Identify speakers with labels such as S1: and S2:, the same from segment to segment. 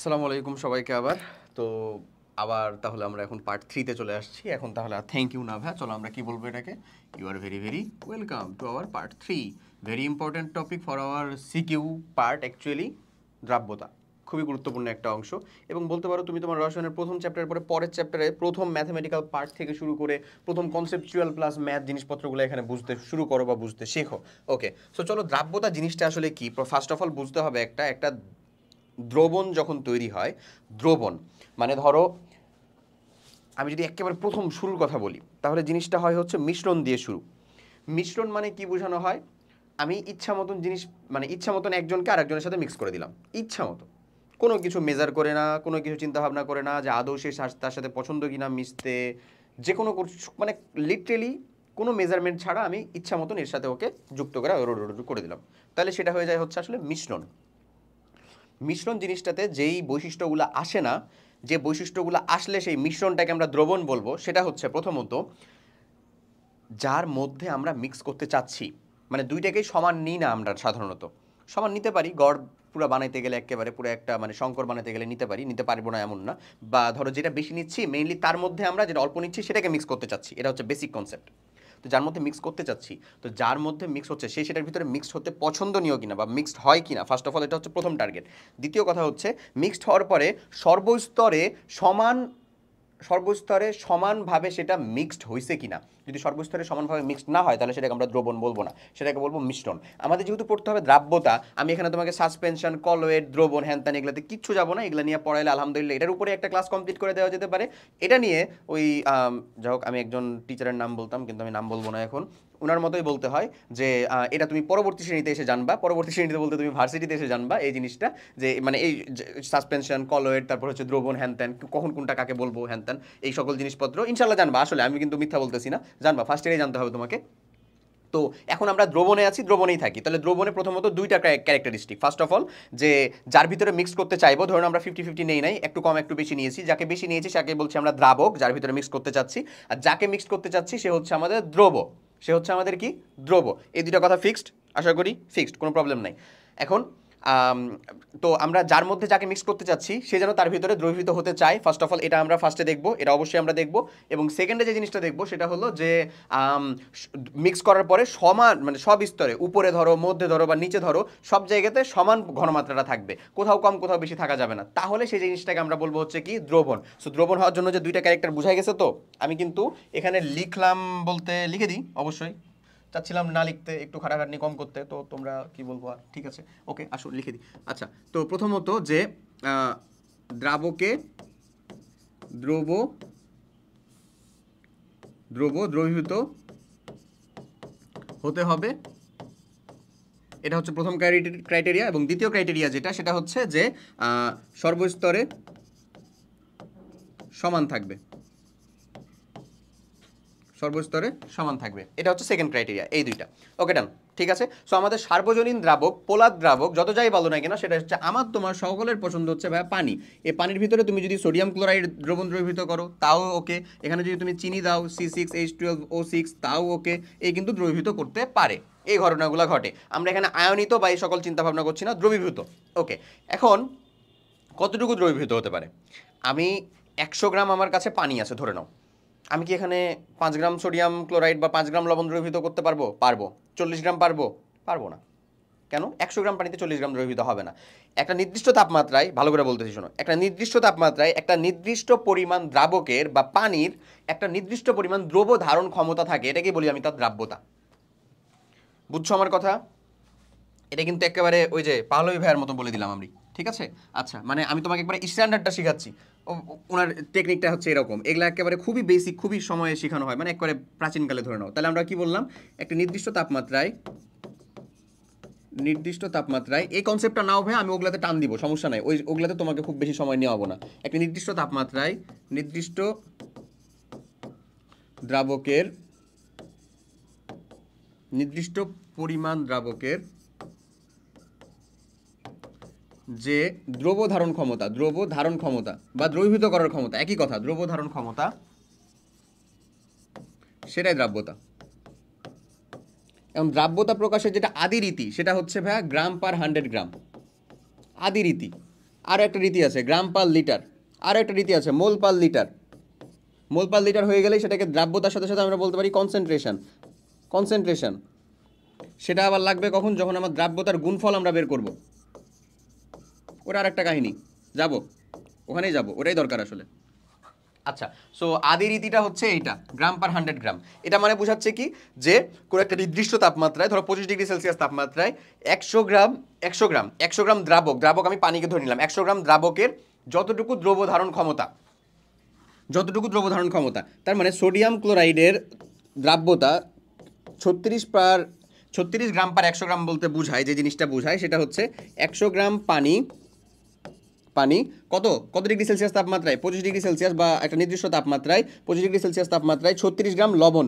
S1: আসসালামু আলাইকুম সবাইকে আবার। তো আবার তাহলে আমরা এখন পার্ট 3 তে চলে আসছি। এখন তাহলে থ্যাংক ইউ না ভাই, চলো আমরা কি বলবো এটাকে, you are very very welcome to our part 3। Very important topic for our CQ part actually, দ্রাব্যতা। খুবই গুরুত্বপূর্ণ একটা অংশ। এবং বলতে পারো তুমি তোমার রসায়নের প্রথম চ্যাপ্টারের পরে পরের চ্যাপ্টারে প্রথম ম্যাথমেটিক্যাল পার্ট থেকে শুরু করে প্রথম কনসেপচুয়াল প্লাস ম্যাথ জিনিসপত্রগুলো এখানে বুঝতে শুরু করো বা বুঝতে শেখো। ওকে, সো চলো দ্রাব্যতা জিনিসটা আসলে কি ফার্স্ট অফ অল বুঝতে হবে। একটা একটা দ্রবণ যখন তৈরি হয়, দ্রবণ মানে ধরো আমি যদি একেবারে প্রথম শুরুর কথা বলি তাহলে জিনিসটা হয় হচ্ছে মিশ্রণ দিয়ে শুরু। মিশ্রণ মানে কি বোঝানো হয়, আমি ইচ্ছা মতন জিনিস মানে ইচ্ছা মতন একজনকে আরেকজনের সাথে মিক্স করে দিলাম ইচ্ছা মতো, কোনো কিছু মেজার করে না, কোনো কিছু চিন্তা ভাবনা করে না যে আদৌ সে তার সাথে পছন্দ কিনা মিশতে, যে কোনো মানে লিটারেলি কোনো মেজারমেন্ট ছাড়া আমি ইচ্ছা মতন এর সাথে ওকে যুক্ত করে করে দিলাম, তাহলে সেটা হয়ে যায় হচ্ছে আসলে মিশ্রণ। মিশ্রণ জিনিসটাতে যেই বৈশিষ্ট্যগুলো আসে না, যে বৈশিষ্ট্যগুলো আসলে সেই মিশ্রণটাকে আমরা দ্রবণ বলবো, সেটা হচ্ছে প্রথমত যার মধ্যে আমরা মিক্স করতে চাচ্ছি, মানে দুইটাকেই সমান নিই না আমরা সাধারণত। সমান নিতে পারি, গড় পুরো বানাইতে গেলে একেবারে পুরো একটা মানে শঙ্কর বানাইতে গেলে নিতে পারি, নিতে পারবো না এমন না। বা ধরো যেটা বেশি নিচ্ছি মেইনলি তার মধ্যে আমরা যেটা অল্প নিচ্ছি সেটাকে মিক্স করতে চাচ্ছি, এটা হচ্ছে বেসিক কনসেপ্ট। তো যার মধ্যে মিক্স করতে চাচ্ছি, তো যার মধ্যে মিক্স হচ্ছে সে সেটার ভিতরে মিক্সড হতে পছন্দনীয় কিনা বা মিক্সড হয় কিনা, ফার্স্ট অফ অল এটা হচ্ছে প্রথম টার্গেট। দ্বিতীয় কথা হচ্ছে মিক্সড হওয়ার পরে সর্বস্তরে সমান সর্বস্তরে সমানভাবে সেটা মিক্সড হয়েছে কিনা। যদি সর্বস্তরে সমানভাবে মিক্সড না হয় তাহলে সেটাকে আমরা দ্রবণ বলবো না, সেটাকে বলবো মিশ্রণ। আমাদের যেহেতু পড়তে হবে দ্রাব্যতা, আমি এখানে তোমাকে সাসপেনশন, কলয়েড, দ্রবণ, হ্যানত্যান এগুলোতে কিচ্ছু যাবো না, এগুলো নিয়ে পড়াইলে আলহামদুলিল্লাহ এটার উপরে একটা ক্লাস কমপ্লিট করে দেওয়া যেতে পারে। এটা নিয়ে ওই যাই হোক, আমি একজন টিচারের নাম বলতাম কিন্তু আমি নাম বলবো না এখন, ওনার মতোই বলতে হয় যে এটা তুমি পরবর্তী শ্রেণীতে এসে জানবা, পরবর্তী শ্রেণীতে বলতে তুমি ভার্সিটিতে এসে জানবা এই জিনিসটা, যে মানে এই সাসপেনশন, কলয়েড, তারপর হচ্ছে দ্রবণ, হ্যানত্যান, কখন কোনটা কাকে বলবো, হ্যানত্যান এই সকল জিনিসপত্র ইনশাল্লাহ জানবা। আসলে আমি কিন্তু মিথ্যা বলতেছি না, জানবা, ফার্স্ট ইয়ারে জানতে হবে তোমাকে। তো এখন আমরা দ্রবণে আছি, দ্রবণেই থাকি, তাহলে দ্রবণে প্রথমত দুইটা ক্যারেক্টারিস্টিক। ফার্স্ট অফ অল যে যার ভিতরে মিক্স করতে চাইবো, ধরুন আমরা 50-50 নেই নাই, একটু কম একটু বেশি নিয়েছি, যাকে বেশি নিয়েছি তাকে বলছি আমরা দ্রাবক, যার ভিতরে মিক্স করতে চাচ্ছি, আর যাকে মিক্স করতে চাচ্ছি সে হচ্ছে আমাদের দ্রব, সে হচ্ছে আমাদের কি দ্রব। এই দুটো কথা ফিক্সড, আশা করি ফিক্সড, কোনো প্রবলেম নাই। এখন তো আমরা যার মধ্যে যাকে মিক্স করতে চাচ্ছি সে যেন তার ভিতরে দ্রবীভূত হতে চায়, ফার্স্ট অফ অল এটা আমরা ফার্স্টে দেখবো, এটা অবশ্যই আমরা দেখবো। এবং সেকেন্ডে যে জিনিসটা দেখবো সেটা হলো যে মিক্স করার পরে সমান মানে সব স্তরে, উপরে ধরো, মধ্যে ধরো বা নিচে ধরো, সব জায়গাতে সমান ঘনমাত্রাটা থাকবে, কোথাও কম কোথাও বেশি থাকা যাবে না, তাহলে সেই জিনিসটাকে আমরা বলবো হচ্ছে কি দ্রবণ। সো দ্রবণ হওয়ার জন্য যে দুইটা ক্যারেক্টার বুঝাই গেছে, তো আমি কিন্তু এখানে লিখলাম বলতে লিখে দিই, অবশ্যই চাচ্ছিলাম না লিখতে, একটু খাটাখাটনি কম করতে, তো তোমরা কি বলবো আর, ঠিক আছে ওকে আসো লিখে দিই। আচ্ছা, তো প্রথমত যে দ্রাবকে দ্রব দ্রবীভূত হতে হবে, এটা হচ্ছে প্রথম ক্রাইটেরিয়া। এবং দ্বিতীয় ক্রাইটেরিয়া যেটা, সেটা হচ্ছে যে সর্বস্তরে সমান থাকবে, সর্বস্তরে সমান থাকবে, এটা হচ্ছে সেকেন্ড ক্রাইটেরিয়া। এই দুইটা ওকে ডান, ঠিক আছে। সো আমাদের সার্বজনীন দ্রাবক, পোলার দ্রাবক, যত যাই বলো না কেন, সেটা হচ্ছে আমার তোমার সকলের পছন্দ হচ্ছে ভাই পানি। এই পানির ভিতরে তুমি যদি সোডিয়াম ক্লোরাইড দ্রবণ দ্রবীভূত করো তাও ওকে, এখানে যদি তুমি চিনি দাও C6H12O6 তাও ওকে, এই কিন্তু দ্রবীভূত করতে পারে, এই ঘটনাগুলো ঘটে। আমরা এখানে আয়নিত বা এই সকল চিন্তা ভাবনা করছি না, দ্রবীভূত। ওকে, এখন কতটুকু দ্রবীভূত হতে পারে, আমি 100 গ্রাম আমার কাছে পানি আছে ধরে নাও, আমি কি এখানে 5 গ্রাম সোডিয়াম ক্লোরাইড বা 5 গ্রাম লবণ দ্রবীভূত করতে পারবো? পারবো। 40 গ্রাম পারবো? পারবো না। কেন? 100 গ্রাম পানিতে 40 গ্রাম দ্রবীভূত হবে না। একটা নির্দিষ্ট তাপমাত্রায়, ভালো করে বলতেছি শোনো, একটা নির্দিষ্ট তাপমাত্রায় একটা নির্দিষ্ট পরিমাণ দ্রাবকের বা পানির একটা নির্দিষ্ট পরিমাণ দ্রব ধারণ ক্ষমতা থাকে, এটাকে বলি আমি তার দ্রাব্যতা। বুঝছো আমার কথা? এটা কিন্তু একেবারে ওই যে পাহলবি ভাইয়ের মতো বলে দিলাম আমি, ঠিক আছে? আচ্ছা, মানে আমি তোমাকে একবারে স্ট্যান্ডার্ডটা শেখাচ্ছি, ওনার টেকনিকটা হচ্ছে এরকম, এগুলা একেবারে খুবই বেসিক, খুবই সময়ে শেখানো হয়, মানে একবারে প্রাচীনকালে ধরে নাও। তাহলে আমরা কি বললাম, একটা নির্দিষ্ট তাপমাত্রায় এই কনসেপ্টটা নাও ভাই, আমি ওগুলাতে টান দিব, সমস্যা নাই, ওগুলাতে তোমাকে খুব বেশি সময় নেওয়াবো না। একটা নির্দিষ্ট তাপমাত্রায় নির্দিষ্ট দ্রাবকের, নির্দিষ্ট পরিমাণ দ্রাবকের যে দ্রব ধারণ ক্ষমতা বা দ্রবীভূত করার ক্ষমতা, একই কথা, দ্রব ধারণ ক্ষমতা, সেটাই দ্রাব্যতা। এবং দ্রাব্যতা প্রকাশের যেটা আদি রীতি, সেটা হচ্ছে ভাইয়া গ্রাম পার 100 গ্রাম, আদি রীতি। আরও একটা রীতি আছে গ্রাম পার লিটার, আরও একটা রীতি আছে মোল পার লিটার। মোল পার লিটার হয়ে গেলেই সেটাকে দ্রাব্যতার সাথে সাথে আমরা বলতে পারি কনসেন্ট্রেশন। কনসেন্ট্রেশন সেটা আবার লাগবে কখন, যখন আমার দ্রাব্যতার গুণফল আমরা বের করব, ওটা আর একটা কাহিনী, যাব ওখানেই যাব, ওটাই দরকার আসলে। আচ্ছা, সো আদি রীতিটা হচ্ছে এইটা গ্রাম পার 100 গ্রাম। এটা মানে বোঝাচ্ছে কি যে কোনো একটা নির্দিষ্ট তাপমাত্রায়, ধরো 25 ডিগ্রি সেলসিয়াস তাপমাত্রায় 100 গ্রাম দ্রাবক আমি পানিকে ধরে নিলাম, 100 গ্রাম দ্রাবকের যতটুকু দ্রব ধারণ ক্ষমতা, তার মানে সোডিয়াম ক্লোরাইডের দ্রাব্যতা 36 গ্রাম পার 100 গ্রাম বলতে বোঝায়, যে জিনিসটা বোঝায় সেটা হচ্ছে 100 গ্রাম পানি কত ডিগ্রি সেলসিয়াস তাপমাত্রায়, 25 ডিগ্রি সেলসিয়াস বা একটা নির্দিষ্ট তাপমাত্রায় 25 ডিগ্রি সেলসিয়াস তাপমাত্রায় 36 গ্রাম লবণ,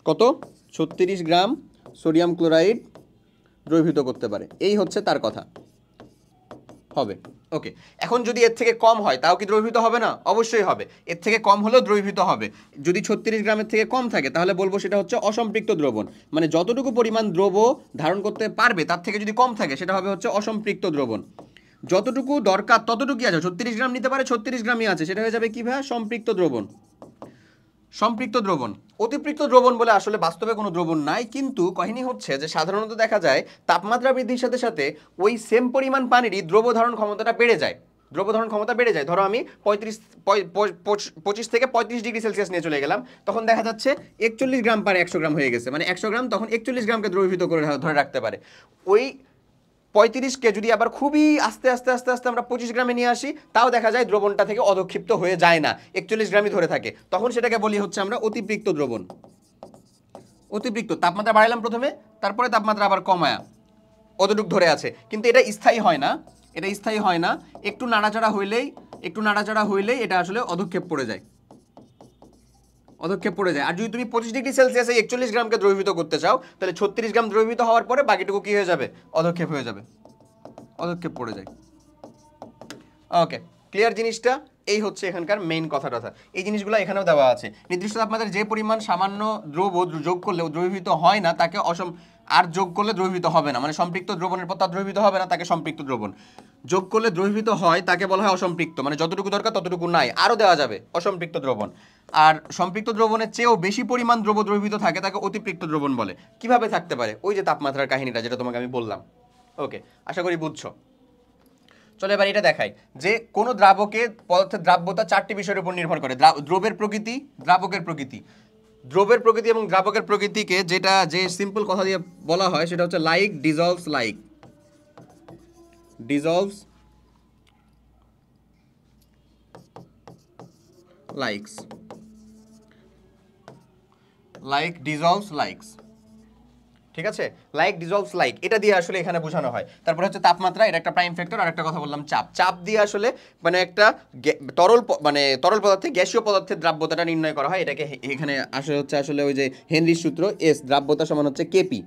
S1: কত 36 গ্রাম সোডিয়াম ক্লোরাইড দ্রবীভূত করতে পারে, এই হচ্ছে তার কথা হবে। ওকে, এখন যদি এর থেকে কম হয় তাও কি দ্রবীভূত হবে না? অবশ্যই হবে, এর থেকে কম হলেও দ্রবীভূত হবে। যদি 36 গ্রামের থেকে কম থাকে তাহলে বলবো সেটা হচ্ছে অসম্পৃক্ত দ্রবণ, মানে যতটুকু পরিমাণ দ্রব ধারণ করতে পারবে তার থেকে যদি কম থাকে সেটা হবে হচ্ছে অসম্পৃক্ত দ্রবণ। যতটুকু দরকার ততটুকুই আছে, 36 গ্রাম নিতে পারে 36 গ্রামই আছে, সেটা হয়ে যাবে কি ভাই? সম্পৃক্ত দ্রবণ। অতিপৃক্ত দ্রবণ বলে আসলে বাস্তবে কোনো দ্রবণ নাই, কিন্তু কাহিনী হচ্ছে যে সাধারণত দেখা যায় তাপমাত্রা বৃদ্ধির সাথে সাথে ওই সেম পরিমাণ পানিরই দ্রব ধারণ ক্ষমতাটা বেড়ে যায়, ধরো আমি 25 থেকে 35 ডিগ্রি সেলসিয়াস নিয়ে চলে গেলাম, তখন দেখা যাচ্ছে 41 গ্রাম পার 100 গ্রাম হয়ে গেছে, মানে 100 গ্রাম তখন 41 গ্রামকে দ্রবীভূত করে ধরে রাখতে পারে। ওই 35কে যদি আবার খুবই আস্তে আস্তে আমরা 25 গ্রামে নিয়ে আসি, তাও দেখা যায় দ্রবণটা থেকে অধক্ষিপ্ত হয়ে যায় না, 41 গ্রামই ধরে থাকে, তখন সেটাকে বলি হচ্ছে আমরা অতিপৃক্ত দ্রবণ। তাপমাত্রা বাড়াইলাম প্রথমে, তারপরে তাপমাত্রা আবার কমায়া অতটুক ধরে আছে, কিন্তু এটা স্থায়ী হয় না, একটু নাড়াচাড়া হইলেই এটা আসলে অধক্ষেপ পড়ে যায়। আর যদি তুমি 25 ডিগ্রি সেলসিয়াসে 41 গ্রামকে দ্রবীভূত করতে চাও, তাহলে 36 গ্রাম দ্রবীভূত হওয়ার পরে বাকিটুকু কি হয়ে যাবে? অধক্ষেপ পড়ে যায়। ওকে, ক্লিয়ার জিনিসটা? এই হচ্ছে এখানকার মেইন কথাটা। এই জিনিসগুলো এখানেও দেওয়া আছে, নির্দিষ্ট তাপমাত্রায় যে পরিমাণ সামান্য দ্রব যোগ করলেও দ্রবীভূত হয় না তাকে আর যোগ করলে দ্রবীভূত হবে না, মানে সম্পৃক্ত দ্রবণের পর তার দ্রবীভূত হবে না, তাকে সম্পৃক্ত দ্রবণ। যোগ করলে দ্রবীভূত হয় তাকে বলা হয় অসম্পৃক্ত, মানে যতটুকু দরকার ততটুকু নাই, আরও দেওয়া যাবে, অসম্পৃক্ত দ্রবণ। আর সম্পৃক্ত দ্রবণের চেয়েও বেশি পরিমাণ দ্রবীভূত থাকে তাকে অতিপৃক্ত দ্রবণ বলে। কিভাবে থাকতে পারে? ওই যে তাপমাত্রার কাহিনীটা যেটা তোমাকে আমি বললাম। ওকে, আশা করি বুঝছো। চলো এবার এটা দেখাই যে কোন পদার্থের দ্রাব্যতা 4টি বিষয়ের উপর নির্ভর করে। দ্রবের প্রকৃতি, দ্রাবকের প্রকৃতি এবং দ্রাবকের প্রকৃতিকে যে সিম্পল কথা দিয়ে বলা হয় সেটা হচ্ছে লাইক ডিজলভস লাইকস। ঠিক আছে, লাইক ডিজলভস লাইক, এটা দিয়ে আসলে এখানে বোঝানো হয়। তারপর হচ্ছে তাপমাত্রা, এটা একটা প্রাইম ফ্যাক্টর। আর একটা কথা বললাম চাপ দিয়ে আসলে মানে একটা তরল পদার্থে গ্যাসীয় পদার্থের দ্রাব্যতাটা নির্ণয় করা হয়। এটাকে এখানে আসলে ওই যে হেনরির সূত্র, এস দ্রাব্যতা সমান হচ্ছে কেপি,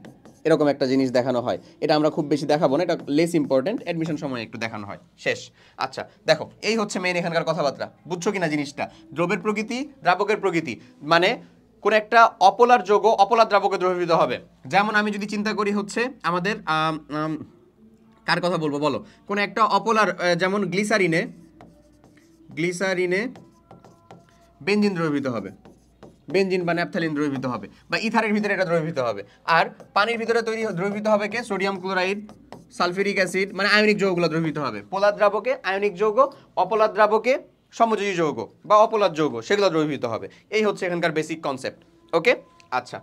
S1: এরকম একটা জিনিস দেখানো হয়। এটা আমরা খুব বেশি দেখাবো না, এটা লেস ইম্পর্টেন্ট, অ্যাডমিশন সময় একটু দেখানো হয়, শেষ। আচ্ছা দেখো, এই হচ্ছে মেইন এখানকার কথাবার্তা, বুঝছো কিনা জিনিসটা? দ্রবের প্রকৃতি, দ্রাবকের প্রকৃতি, মানে কোন একটা অপোলার যৌগ অপোলার দ্রাবকে দ্রবীভূত হবে। যেমন আমি যদি চিন্তা করি হচ্ছে আমাদের কার কথা বলবো বলো, কোন একটা অপোলার, যেমন গ্লিসারিনে বেনজিন দ্রবীভূত হবে, বেনজিন বা ন্যাপথালিন দ্রবীভূত হবে, বা ইথারের ভিতরে এটা দ্রবীভূত হবে। আর পানির ভিতরে দ্রবীভূত হবে কে? সোডিয়াম ক্লোরাইড, সালফিউরিক অ্যাসিড, মানে আয়নিক যৌগগুলো দ্রবীভূত হবে। পোলার দ্রাবকে আয়নিক যৌগ, অপোলার দ্রাবকে সমযোজী যৌগ বা অপোলার যৌগ, সেগুলো দ্রবীভূত হবে। এই হচ্ছে এখানকার বেসিক কনসেপ্ট। ওকে, আচ্ছা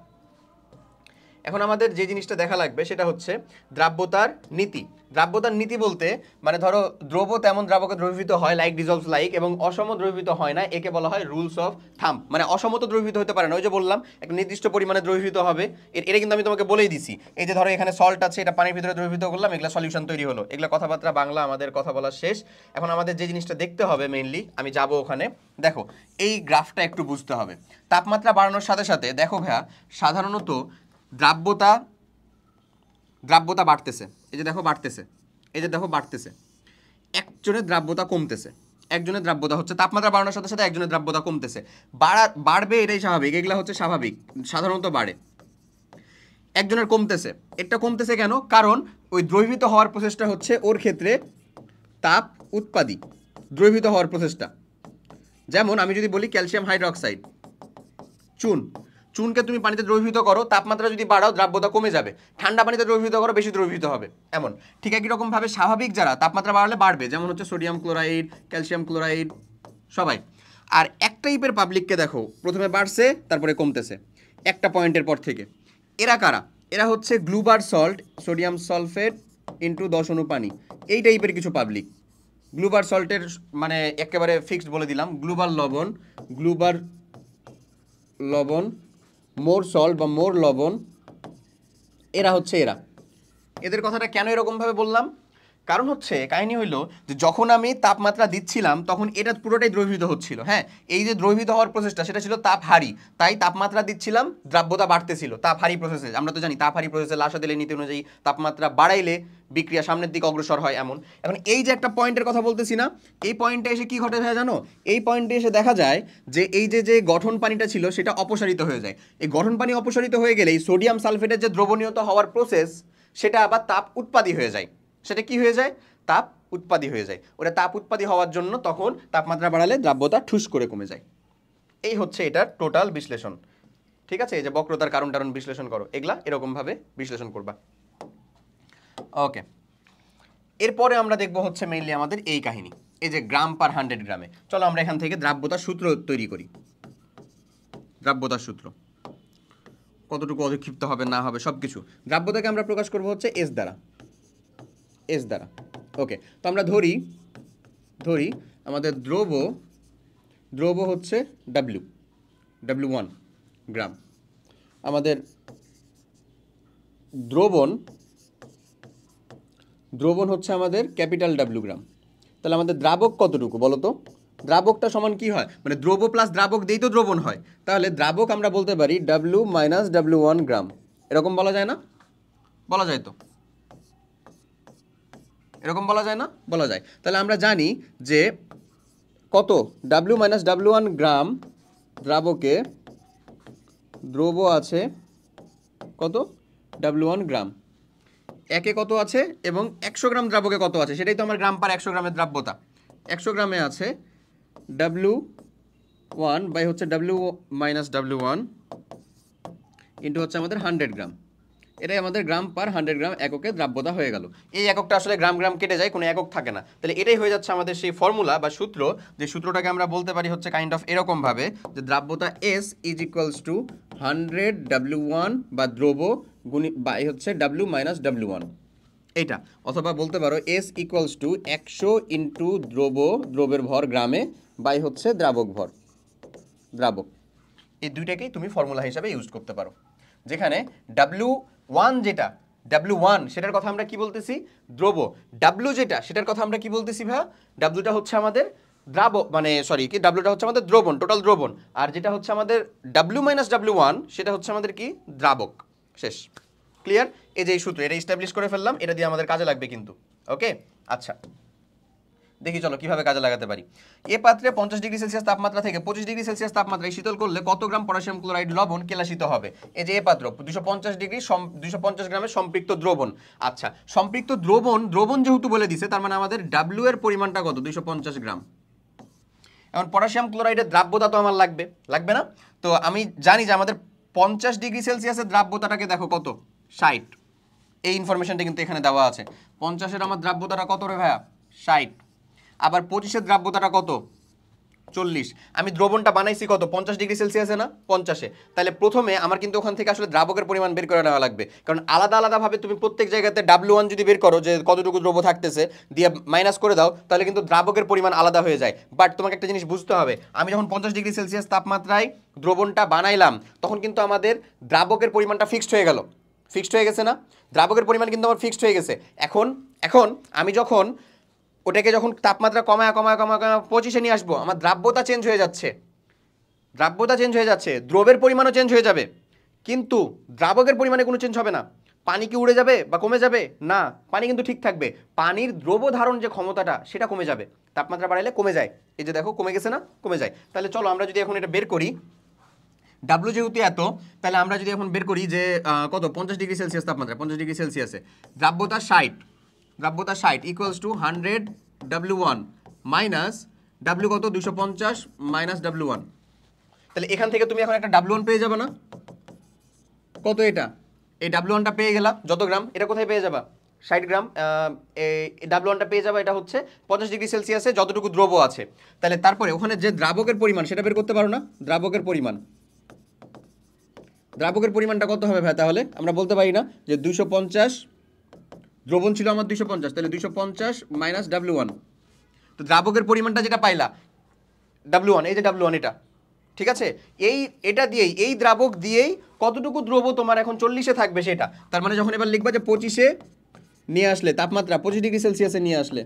S1: এখন আমাদের যে জিনিসটা দেখা লাগবে সেটা হচ্ছে দ্রাব্যতার নীতি। দ্রাব্যতার নীতি বলতে মানে ধরো দ্রব তেমন দ্রাবকে দ্রবীভূত হয়, লাইক ডিজলভস লাইক, এবং অসম দ্রবীভূত হয় না, একে বলা হয় রুলস অফ থাম্ব। মানে অসমত দ্রবীভূত হতে পারে না, ওই যে বললাম একটা নির্দিষ্ট পরিমাণে দ্রবীভূত হবে, এটা কিন্তু আমি তোমাকে বলেই দিছি। এই যে ধরো এখানে সল্ট আছে, এটা পানির ভিতরে দ্রবীভূত করলাম, এগুলা সলিউশন তৈরি হলো। এগুলা কথাবার্তা বাংলা, আমাদের কথা বলা শেষ। এখন আমাদের যে জিনিসটা দেখতে হবে মেইনলি, আমি যাব ওখানে, দেখো এই গ্রাফটা একটু বুঝতে হবে। তাপমাত্রা বাড়ানোর সাথে সাথে দেখো ভাইয়া, সাধারণত দ্রাব্যতা বাড়তেছে, এই যে দেখো বাড়তেছে, একজনের দ্রাব্যতা কমতেছে, একজনের দ্রাব্যতা হচ্ছে তাপমাত্রা বাড়ানোর সাথে সাথে একজনের দ্রাব্যতা কমতেছে, বাড়বে, এটাই স্বাভাবিক, এগুলা হচ্ছে স্বাভাবিক, সাধারণত বাড়ে। একজনের কমতেছে, এটা কমতেছে কেন? কারণ ওই দ্রবীভূত হওয়ার প্রসেসটা হচ্ছে ওর ক্ষেত্রে তাপ উৎপাদী দ্রবীভূত হওয়ার প্রসেসটা। যেমন আমি যদি বলি ক্যালসিয়াম হাইড্রোক্সাইড, চুনকে তুমি পানিতে দ্রবীভূত করো, তাপমাত্রা যদি বাড়াও দ্রাব্যতা কমে যাবে, ঠান্ডা পানিতে দ্রবীভূত করো বেশি দ্রবীভূত হবে। এমন ঠিক একই রকমভাবে স্বাভাবিক যারা তাপমাত্রা বাড়ালে বাড়বে, যেমন হচ্ছে সোডিয়াম ক্লোরাইড, ক্যালসিয়াম ক্লোরাইড সবাই। আর এক টাইপের পাবলিককে দেখো প্রথমে বাড়ছে তারপরে কমতেছে একটা পয়েন্টের পর থেকে। এরা কারা? এরা হচ্ছে গ্লুবার সল্ট, সোডিয়াম সালফেট ইন্টু 10 অণু পানি, এই টাইপের কিছু পাবলিক। গ্লুবার সল্টের মানে একেবারে ফিক্সড বলে দিলাম, গ্লুবার লবণ, মোর সল্ট বা মোর লবণ, এরা হচ্ছে এরা। এদের কথাটা কেন এরকমভাবে বললাম? কারণ হচ্ছে কাহিনী হইলো যে যখন আমি তাপমাত্রা দিচ্ছিলাম তখন এটা পুরোটাই দ্রবীভূত হচ্ছিল। হ্যাঁ, এই যে দ্রবীভূত হওয়ার প্রসেসটা সেটা ছিল তাপ হারি, তাই তাপমাত্রা দিচ্ছিলাম, দ্রাব্যতা বাড়তেছিল তাপ হারি প্রসেসে। আমরা তো জানি তাপ হারি প্রসেসে লাসাদেলের নীতি অনুযায়ী তাপমাত্রা বাড়াইলে বিক্রিয়া সামনের দিকে অগ্রসর হয় এমন। এখন এই যে একটা পয়েন্টের কথা বলতেছি না, এই পয়েন্টে এসে কি ঘটে ভাই জানো? এই পয়েন্টে এসে দেখা যায় যে এই যে গঠন পানিটা ছিল সেটা অপসারিত হয়ে যায়। এই গঠন পানি অপসারিত হয়ে গেলে এই সোডিয়াম সালফেটের যে দ্রবণীয়তা হওয়ার প্রসেস সেটা আবার তাপ উৎপাদী হয়ে যায়। সেটা কি হয়ে যায়? তাপ উৎপাদী হয়ে যায়। ওটা তাপ উৎপাদী হওয়ার জন্য তখন তাপমাত্রা বাড়ালে দ্রাব্যতা ঠুস করে কমে যায়। এই হচ্ছে এটার টোটাল বিশ্লেষণ। ঠিক আছে, এই যে বক্রতার কারণ টারণ বিশ্লেষণ করো, এগুলা এরকমভাবে বিশ্লেষণ করবা। ওকে, এরপরে আমরা দেখব হচ্ছে মেইনলি আমাদের এই কাহিনী, এই যে গ্রাম পার 100 গ্রামে। চলো আমরা এখান থেকে দ্রাব্যতার সূত্র তৈরি করি। দ্রাব্যতার সূত্র কতটুকু অধিক্ষিপ্ত হবে না হবে সব কিছু। দ্রাব্যতাকে আমরা প্রকাশ করবো হচ্ছে এস দ্বারা। ওকে, তো আমরা ধরি আমাদের দ্রব্য হচ্ছে W1 গ্রাম, আমাদের দ্রবণ হচ্ছে আমাদের ক্যাপিটাল W গ্রাম। তাহলে আমাদের দ্রাবক কতটুকু বলো তো? দ্রাবকটা সমান কি হয়, মানে দ্রব্য প্লাস দ্রাবক দিয়েই তো দ্রবণ হয়। তাহলে দ্রাবক আমরা বলতে পারি W মাইনাস W1 গ্রাম, এরকম বলা যায় না? বলা যায় তো, এরকম বলা যায় না? বলা যায়। তাহলে আমরা জানি যে কত W মাইনাস W1 গ্রাম দ্রাবকে দ্রব্য আছে কত? W1 গ্রাম। একে কত আছে এবং 100 গ্রাম দ্রাবকে কত আছে সেটাই তো আমার গ্রাম পার 100 গ্রামের দ্রাব্যতা। 100 গ্রামে আছে W1 বাই হচ্ছে W মাইনাস W1 ইন্টু হচ্ছে আমাদের 100 গ্রাম। এটাই আমাদের গ্রাম পার 100 গ্রাম এককে দ্রাব্যতা হয়ে গেল। এই এককটা আসলে গ্রাম কেটে যায়, কোনো একক থাকে না। তাহলে এটাই হয়ে যাচ্ছে আমাদের সেই ফর্মুলা বা সূত্র, যে সূত্রটাকে আমরা বলতে পারি হচ্ছে কাইন্ড অফ এরকমভাবে যে দ্রাব্যতা S is equals to 100 W1 বা দ্রব্য গুণি বাই হচ্ছে W মাইনাস W1 এইটা, অথবা বলতে পারো S ইকুয়ালস টু 100 ইন্টু দ্রব্যের ভর গ্রামে বাই হচ্ছে দ্রাবক। এই দুইটাকেই তুমি ফর্মুলা হিসাবে ইউজ করতে পারো, যেখানে W1 যেটা W1 সেটার কথা আমরা কি বলতেছি? দ্রব্য। W যেটা সেটার কথা আমরা কি বলতেছি ভাইয়া? Wটা হচ্ছে আমাদের দ্রাবক, মানে সরি কি Wটা হচ্ছে আমাদের দ্রবণ, টোটাল দ্রবণ। আর যেটা হচ্ছে আমাদের W মাইনাস W1 সেটা হচ্ছে আমাদের কি? দ্রাবক। শেষ, ক্লিয়ার? এই যে এই সূত্র এটা এস্টাবলিশ করে ফেললাম, এটা দিয়ে আমাদের কাজে লাগবে কিন্তু। ওকে, আচ্ছা দেখি চলো কিভাবে কাজে লাগাতে পারি। এ পাত্রে 50 ডিগ্রি সেলসিয়াস তাপমাত্রা থেকে 25 ডিগ্রি সেলসিয়াস তাপমাত্রায় শীতল করলে কত গ্রাম পটাশিয়াম ক্লোরাইড লবণ কেলাসিত হবে? এই যে এ পাত্র 250 গ্রামের সম্পৃক্ত দ্রবণ। আচ্ছা, সম্পৃক্ত দ্রবণ যেহেতু বলে দিছে, তার মানে আমাদের W এর পরিমাণটা কত? 250 গ্রাম। এখন পটাশিয়াম ক্লোরাইডের দ্রাব্যতা তো আমার লাগবে না? তো আমি জানি যে আমাদের 50 ডিগ্রি সেলসিয়াসের দ্রাব্যতাটাকে দেখো কত? 60। এই ইনফরমেশনটা কিন্তু এখানে দেওয়া আছে। 50-এর আমার দ্রাব্যতাটা কত রে ভাইয়া? 60। আবার 25-এর দ্রাব্যতাটা কত? 40। আমি দ্রবণটা বানাইছি কত? 50 ডিগ্রি সেলসিয়াসে না? 50-এ। তাহলে প্রথমে আমার কিন্তু ওখান থেকে আসলে দ্রাবকের পরিমাণ বের করে নেওয়া লাগবে, কারণ আলাদা আলাদাভাবে তুমি প্রত্যেক জায়গাতে W1 যদি বের করো যে কতটুকু দ্রব্য থাকতেছে দিয়ে মাইনাস করে দাও, তাহলে কিন্তু দ্রাবকের পরিমাণ আলাদা হয়ে যায়। বাট তোমাকে একটা জিনিস বুঝতে হবে, আমি যখন 50 ডিগ্রি সেলসিয়াস তাপমাত্রায় দ্রবণটা বানাইলাম তখন কিন্তু আমাদের দ্রাবকের পরিমাণটা ফিক্সড হয়ে গেছে না? দ্রাবকের পরিমাণ কিন্তু আমার ফিক্সড হয়ে গেছে। এখন আমি যখন ওটাকে তাপমাত্রা কমায় 25-এ নিয়ে আসবো, আমার দ্রাব্যতা চেঞ্জ হয়ে যাচ্ছে, দ্রবের পরিমাণও চেঞ্জ হয়ে যাবে, কিন্তু দ্রাবকের পরিমাণে কোনো চেঞ্জ হবে না। পানি কি উড়ে যাবে বা কমে যাবে? না, পানি কিন্তু ঠিক থাকবে। পানির দ্রব ধারণ যে ক্ষমতাটা সেটা কমে যাবে, তাপমাত্রা বাড়াইলে কমে যায়। এই যে দেখো কমে গেছে না? কমে যায়। তাহলে চলো আমরা যদি এখন এটা বের করি, W যেহেতু এত, তাহলে আমরা যদি এখন বের করি যে কত? 50 ডিগ্রি সেলসিয়াস তাপমাত্রা, 50 ডিগ্রি সেলসিয়াসে দ্রাব্যতা 60 equals to 100 W1 minus W কত 250 মাইনাস W1, তাহলে এখান থেকে তুমি এখন একটা W1 পেয়ে যাবে না? কত এটা? এই W1টা পেয়ে গেলা, যত গ্রাম, এটা কোথায় পেয়ে যাবা? 60 গ্রাম। এই W1টা পেয়ে যাবা, এটা হচ্ছে 50 ডিগ্রি সেলসিয়াসে যতটুকু দ্রব আছে। তাহলে তারপরে ওখানে যে দ্রাবকের পরিমাণ সেটা বের করতে পারো না? দ্রাবকের পরিমাণটা কত হবে ভাই? তাহলে আমরা বলতে পারি না যে 250, দ্রবণ ছিল আমার 250, তাহলে 250 মাইনাস W1, তো দ্রাবকের পরিমাণটা যেটা পাইলা W1, এই যে W1 এটা, ঠিক আছে, এটা দিয়েই, এই দ্রাবক দিয়েই কতটুকু দ্রব তোমার এখন 40-এ থাকবে সেটা। তার মানে যখন এবার লিখবা যে 25-এ নিয়ে আসলে তাপমাত্রা 25 ডিগ্রি সেলসিয়াসে নিয়ে আসলে,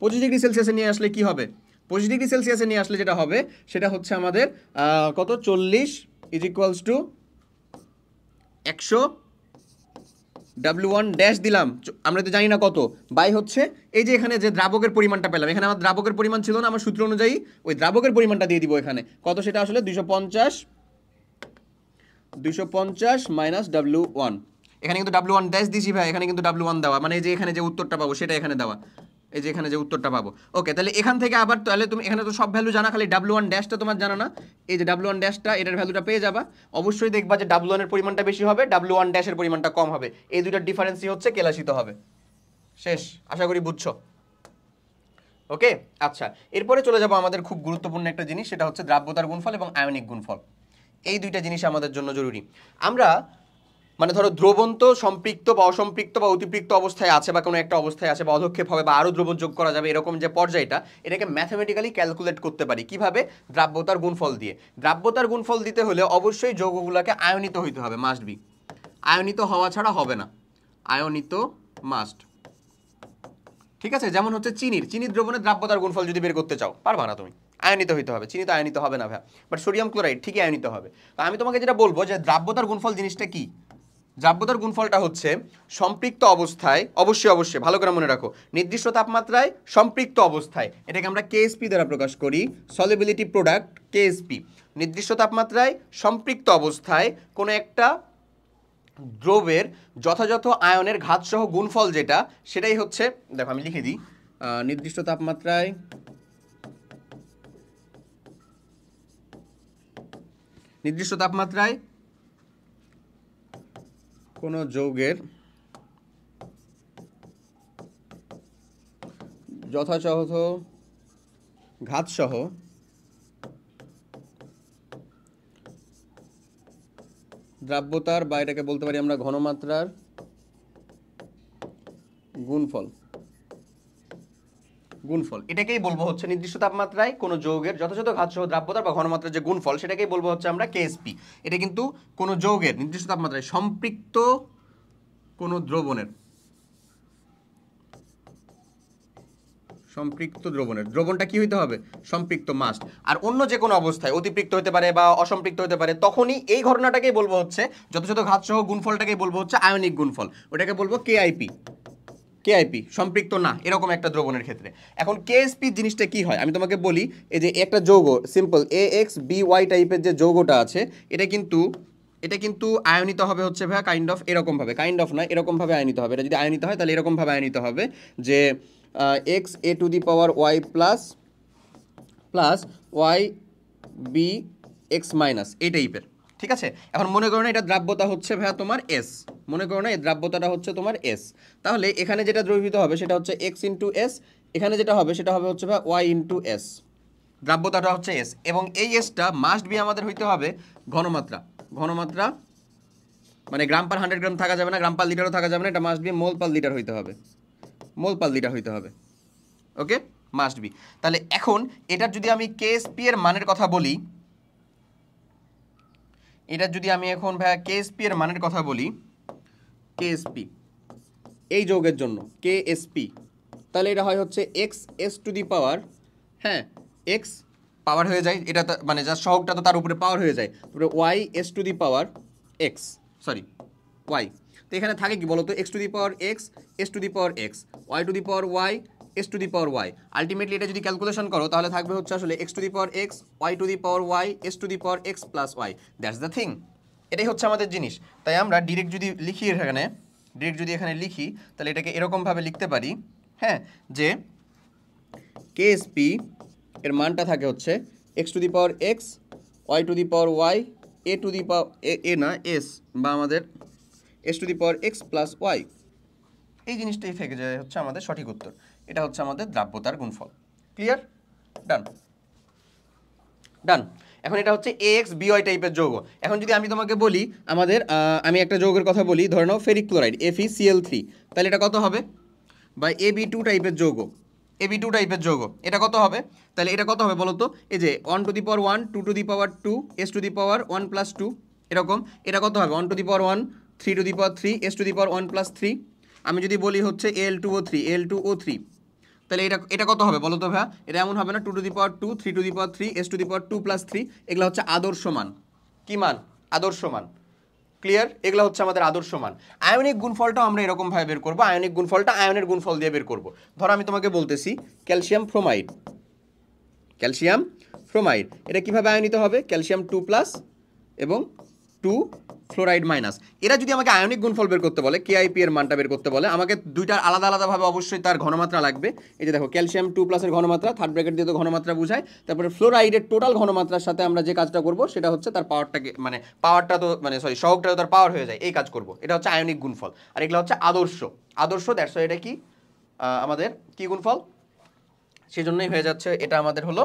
S1: 25 ডিগ্রি সেলসিয়াসে নিয়ে আসলে কি হবে? 25 ডিগ্রি সেলসিয়াসে নিয়ে আসলে যেটা হবে সেটা হচ্ছে আমাদের কত, 40 is equals to 100 W1 dash দিলাম, আমরা তো জানি না কত, বাই হচ্ছে এই যে এখানে যে দ্রাবকের পরিমাণটা পেলাম, এখানে আমার দ্রাবকের পরিমাণ ছিল না, আমার সূত্র অনুযায়ী ওই দ্রাবকের পরিমাণটা দিয়ে দিব এখানে, কত সেটা আসলে 250 মাইনাস W1, এখানে কিন্তু W1 ড্যাশ দিছি ভাই, এখানে কিন্তু W1 দেওয়া, মানে এই যে এখানে যে উত্তরটা পাবো সেটা এখানে দেওয়া, এই যে এখানে যে উত্তরটা পাবো। ওকে, তাহলে এখান থেকে আবার, তাহলে তুমি এখানে তো সব ভ্যালু জানা, খালি W1 ড্যাশটা তোমার জানা না, এই যে W1 ড্যাশটা, এটার ভ্যালুটা পেয়ে যাবা। অবশ্যই দেখবা যে W1 এর পরিমাণটা বেশি হবে, W1 ড্যাশের পরিমাণটা কম হবে, এই দুইটার ডিফারেন্সই হচ্ছে কেলাসিত হবে। শেষ, আশা করি বুঝছো। ওকে, আচ্ছা, এরপরে চলে যাবো আমাদের খুব গুরুত্বপূর্ণ একটা জিনিস, সেটা হচ্ছে দ্রাব্যতার গুণফল এবং আয়নিক গুণফল। এই দুইটা জিনিস আমাদের জন্য জরুরি। আমরা মানে ধরো দ্রবন্ত সম্পৃক্ত বা অসম্পৃক্ত বা অতিপৃক্ত অবস্থায় আছে, বা কোনো একটা অবস্থায় আছে, বা অধক্ষেপ হবে, বা আরও দ্রবণ যোগ করা যাবে, এরকম যে পর্যায়টা, এটাকে ম্যাথমেটিক্যালি ক্যালকুলেট করতে পারি কিভাবে? দ্রাব্যতার গুণফল দিয়ে। দ্রাব্যতার গুণফল দিতে হলে অবশ্যই যৌগগুলোকে আয়নিত হইতে হবে, মাস্ট বি। আয়নিত হওয়া ছাড়া হবে না, আয়নিত মাস্ট। ঠিক আছে, যেমন হচ্ছে চিনির দ্রবণের দ্রাব্যতার গুণফল যদি বের করতে চাও, পারবা না তুমি, আয়নিত হইতে হবে। চিনি তো আয়নিত হবে না ভাই, বাট সোডিয়াম ক্লোরাইড ঠিকই আয়নিত হবে। তো আমি তোমাকে যেটা বলবো যে দ্রাব্যতার গুণফল জিনিসটা কি? দ্রাব্যতার গুণফলটা হচ্ছে সম্পৃক্ত অবস্থায়, অবশ্যই ভালো করে মনে রাখো, নির্দিষ্ট তাপমাত্রায় সম্পৃক্ত অবস্থায়, এটাকে আমরা কেএসপি দ্বারা প্রকাশ করি, সলিবিলিটি প্রোডাক্ট কেএসপি। নির্দিষ্ট তাপমাত্রায় সম্পৃক্ত অবস্থায় কোনো একটা দ্রবের যথাযথ আয়নের ঘাতসহ গুণফল যেটা, সেটাই হচ্ছে, দেখো আমি লিখে দিই, নির্দিষ্ট তাপমাত্রায় কোনো যৌগের যথাযথ ঘাতসহ দ্রাব্যতার, বা এটাকে বলতে পারি আমরা ঘনমাত্রার গুণফল, এটাকেই বলবো হচ্ছে নির্দিষ্ট তাপমাত্রায় কোনো যৌগের যথাযথ ঘাতসহ দ্রাব্যতার বা ঘনমাত্রার যে গুণফল, সেটাকেই বলবো হচ্ছে আমরা কেএসপি। এটা কিন্তু কোনো যৌগের নির্দিষ্ট তাপমাত্রায় সম্পৃক্ত কোনো দ্রবণটা কি হইতে হবে? সম্পৃক্ত মাস্ট। আর অন্য যে কোনো অবস্থায় অতিপৃক্ত হতে পারে বা অসম্পৃক্ত হতে পারে, তখনই এই ঘটনাটাকেই বলবো হচ্ছে, যথাযথ ঘাতসহ গুণফলটাকেই বলবো হচ্ছে আয়নিক গুণফল, ওটাকে বলবো কেআইপি, সম্পৃক্ত না এরকম একটা দ্রবণের ক্ষেত্রে। এখন কেএসপি জিনিসটা কি হয় আমি তোমাকে বলি, এই যে একটা যৌগ সিম্পল AXBY টাইপের যে যৌগটা আছে, এটা কিন্তু আয়নিত হবে হচ্ছে ভাইয়া কাইন্ড অফ এরকমভাবে, কাইন্ড অফ না, এরকমভাবে আয়নিত হবে। এটা যদি আয়নিত হয় তাহলে এরকমভাবে আয়নিত হবে যে XA⁴Y প্লাস YBX মাইনাস, এই টাইপের। ঠিক আছে, এখন মনে করো না এটা দ্রাব্যতা হচ্ছে ভাইয়া তোমার S, মনে করো না এই দ্রাব্যতাটা হচ্ছে তোমার S, তাহলে এখানে যেটা দ্রবীভূত হবে সেটা হচ্ছে X ইন্টু S, এখানে যেটা হবে সেটা হবে হচ্ছে ভাইয়া Y ইন্টু S, দ্রাব্যতাটা হচ্ছে S, এবং এই Sটা মাস্ট বি আমাদের হইতে হবে ঘনমাত্রা, মানে গ্রাম পার 100 গ্রাম থাকা যাবে না, গ্রাম পার লিটারও থাকা যাবে না, এটা must be mole per litre হইতে হবে, ওকে, মাস্ট বি। তাহলে এখন এটার যদি আমি কেএসপি এর মানের কথা বলি, কেএসপি এই যৌগের জন্য কেএসপি, তাহলে এটা হয় হচ্ছে x⁴, হ্যাঁ, x পাওয়ার হয়ে যায়, এটা মানে যার সহগটা তো তার উপরে পাওয়ার হয়ে যায়, তারপরে y⁴x, সরি y, তো এখানে থাকে কি বলতো, x⁴x, s⁴x, y⁴y, s⁴y, ultimately এটা যদি ক্যালকুলেশন করো তাহলে থাকবে হচ্ছে আসলে x⁴x, y⁴y, s⁴x plus y, that's the thing, এটাই হচ্ছে আমাদের জিনিস। তাই আমরা ডিরেক্ট যদি এখানে লিখি তাহলে এটাকে এরকমভাবে লিখতে পারি হ্যাঁ, যে কেএসপি এর মানটা থাকে হচ্ছে x to the power x, y to the power y, a to the power a না এস, বা আমাদের s to the power x plus y. এই জিনিসটাই থেকে যায় হচ্ছে আমাদের সঠিক উত্তর। এটা হচ্ছে আমাদের দ্রাব্যতার গুণফল। ক্লিয়ার? ডান ডান। এখন এটা হচ্ছে এক্স বিওয়াই টাইপের যৌগ। এখন যদি আমি তোমাকে বলি আমাদের আমি একটা যৌগের কথা বলি, ধরে নাও ফেরিক ক্লোরাইড FeCl3, তাহলে এটা কত হবে? বা Ab2 টাইপের যৌগ, Ab2 টাইপের যৌগ, এটা কত হবে? তাহলে এটা কত হবে বলো তো? এই যে 1 two the power 1, 2 two the power 2, s two the power 1 plus 2, এরকম। এটা কত হবে? 1 two the power 1, 3 two the power 3, s two the power 1 plus 3। আমি যদি বলি হচ্ছে Al2O3, তাহলে এটা কত হবে বলো তো ভাইয়া? এটা এমন হবে না 2 two the power 2, 3 two the power 3, s two the power 2 plus 3। এগুলো হচ্ছে আদর্শ মান। কি মান? আদর্শ মান। ক্লিয়ার? এগুলো হচ্ছে আমাদের আদর্শ মান। আয়নিক গুণফলটাও আমরা এরকম ভাবে বের করব। আয়নিক গুণফলটা আয়নের গুণফল দিয়ে বের করব। ধরো আমি তোমাকে বলতেছি ক্যালসিয়াম ফ্রোমাইড, ক্যালসিয়াম ফ্রোমাইড, এটা কিভাবে আয়নিত হবে? ক্যালসিয়াম 2 প্লাস এবং 2 ফ্লোরাইড মাইনাস। এরা যদি আমাকে আয়নিক গুণফল বের করতে বলে, কেআইপি এর মানটা বের করতে বলে, আমাকে দুইটার আলাদা আলাদাভাবে অবশ্যই তার ঘনমাত্রা লাগবে। এই যে দেখো ক্যালসিয়াম 2 প্লাসের ঘনমাত্রা, থার্ড ব্র্যাকেট দিয়ে তো ঘনমাত্রা বোঝায়। তারপরে ফ্লোরাইডের টোটাল ঘনমাত্রার সাথে আমরা যে কাজটা করব সেটা হচ্ছে তার পাওয়ারটাকে, মানে পাওয়ারটা তো মানে সরি সহগটা তো তার পাওয়ার হয়ে যায়, এই কাজ করব। এটা হচ্ছে আয়নিক গুণফল। আর এগুলো হচ্ছে আদর্শ। আদর্শ দ্যাটস এটা কি আমাদের কি গুণফল? সেজন্যই হয়ে যাচ্ছে এটা আমাদের হলো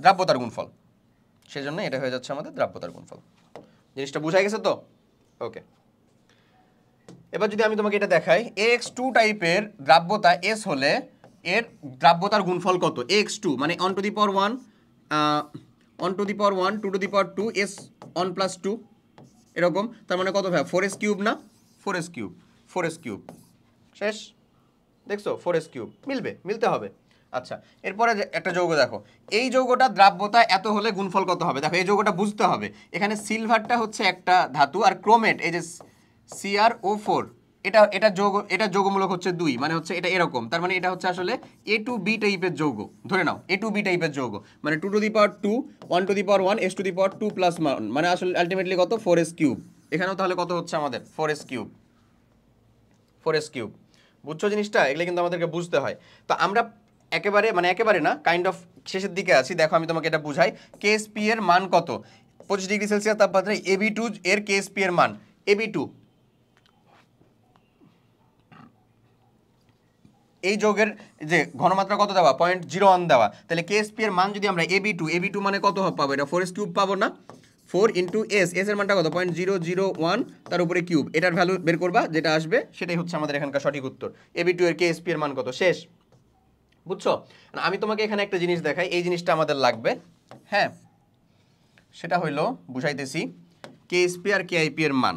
S1: দ্রাব্যতার গুণফল। সেজন্য এটা হয়ে যাচ্ছে আমাদের দ্রাব্যতার গুণফল। জিনিসটা বোঝা গেছে তো? ওকে। এবার যদি আমি তোমাকে এটা দেখাই, AX2 টাইপের দ্রাব্যতা S হলে এর দ্রাব্যতার গুণফল কত? AX2 মানে 1 two the power 1, 1 two the power 1, 2 two the power 2, S 1 plus 2, এরকম। তার মানে কত ভাই? 4S কিউব না? 4S cube, 4S cube. শেষ? দেখছো 4S কিউব মিলবে, মিলতে হবে। আচ্ছা, এরপরে একটা যৌগ দেখো, এই যৌগটা দ্রাব্যতা এত হলে গুণফল কত হবে? দেখো এই যৌগটা বুঝতে হবে। এখানে সিলভারটা হচ্ছে একটা ধাতু, আর ক্রোমেট এই যে CrO4, এটা যৌগ, এটা যৌগমূলক হচ্ছে 2, মানে হচ্ছে এটা এরকম। তার মানে এটা হচ্ছে আসলে A2B টাইপের যৌগ। ধরে নাও A2B টাইপের যৌগ, মানে 2 two the power 2, 1 two the power 1, s two the power 2 plus 1, মানে আসলে আলটিমেটলি কত? 4S cube. এখানেও তাহলে কত হচ্ছে আমাদের? 4S cube, 4S cube. বুঝছো জিনিসটা? এগুলো কিন্তু আমাদেরকে বুঝতে হয়। তো আমরা একেবারে মানে একেবারে না, কাইন্ড অফ শেষের দিকে আছি। দেখো আমি তোমাকে এটা বুঝাই। কেএসপি এর মান কত? 25 ডিগ্রি সেলসিয়াস তাপমাত্রায় Ab2 এর কেএসপি এর মান, Ab2 এই যৌগের যে ঘনমাত্রা কত দেওয়া? 0.01 দেওয়া। তাহলে কেএসপি এর মান যদি আমরা Ab2 মানে কত পাবো? এটা 4S কিউব পাবো না? 4 ইন্টু এস, এস এর মানটা কত? 0.001, তার উপরে কিউব। এটার ভ্যালু বের করবা, যেটা আসবে সেটাই হচ্ছে আমাদের এখানকার সঠিক উত্তর। Ab2 এর কেএসপি এর মান কত? শেষ? বুঝছো? আমি তোমাকে এখানে একটা জিনিস দেখাই, এই জিনিসটা আমাদের লাগবে। হ্যাঁ, সেটা হইলো বুঝাইতেছি কেএসপি আর কেআইপি এর মান।